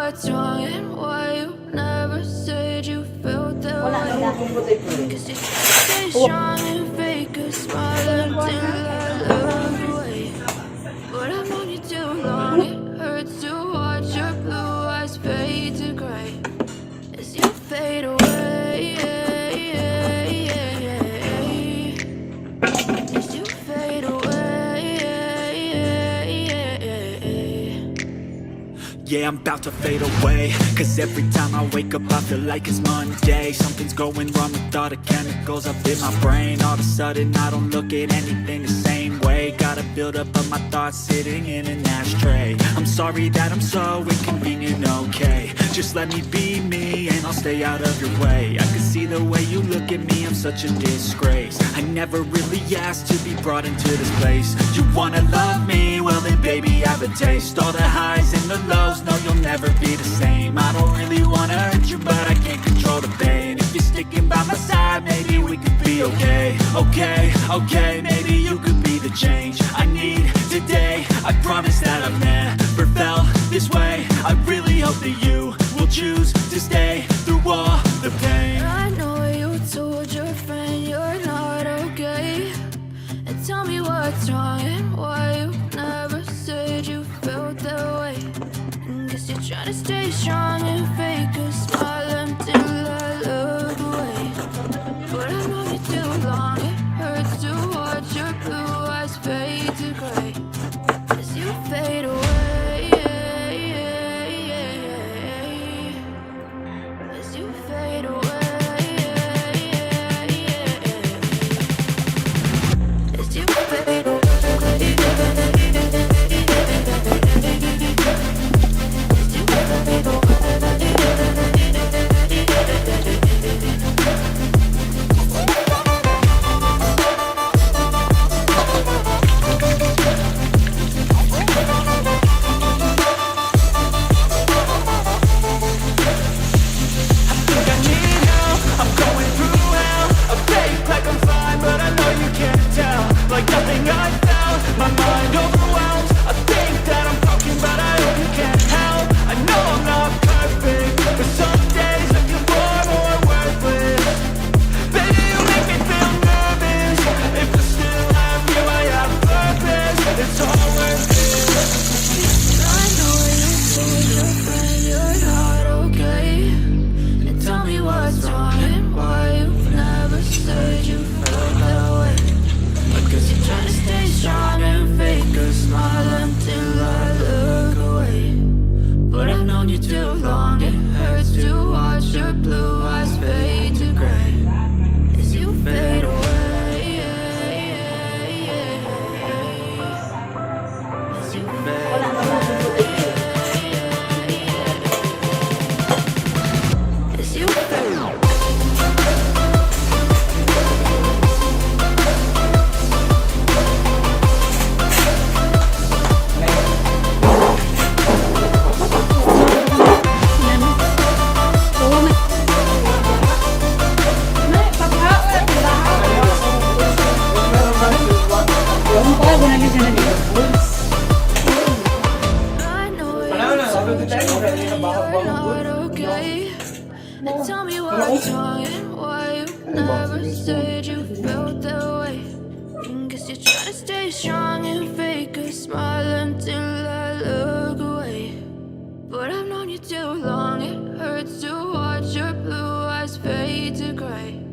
what's wrong and why you never said you felt that way. Cause you stay strong and fake a smile until I look away. But I've known you too long, it hurts to watch your blue eyes fade to gray as you fade away. As you fade away. Yeah, I'm about to fade away, cause every time I wake up I feel like it's Monday. Something's going wrong with all the chemicals up in my brain. All of a sudden I don't look at anything the same way. Got a buildup of my thoughts sitting in an ashtray. I'm sorry that I'm so inconvenient, okay. Just let me be me and I'll stay out of your way. I can see the way you look at me, I'm such a disgrace. I never really asked to be brought into this place. You wanna love me? Well then baby have a taste. All the highs and the lows, no you'll never be the same. I don't really wanna hurt you but I can't control the pain. If you're sticking by my side maybe we could be okay. Okay, maybe you could be the change I need today. I promise that I've never felt this way. I really hope that you will choose to stay through all the pain. I know you told your friend you're not okay, and tell me what's wrong and why you never said you felt that way. Guess you're trying to stay strong and fake a smile until I look away. But I've known you too long, it hurts to watch your blue eyes fade to gray as you fade away. As you fade away. As you fade away. Tell me what's wrong and why you never said you felt that way. Guess you're trying to stay strong and fake a smile until I look away. But I've known you too long, it hurts to watch your blue eyes fade to gray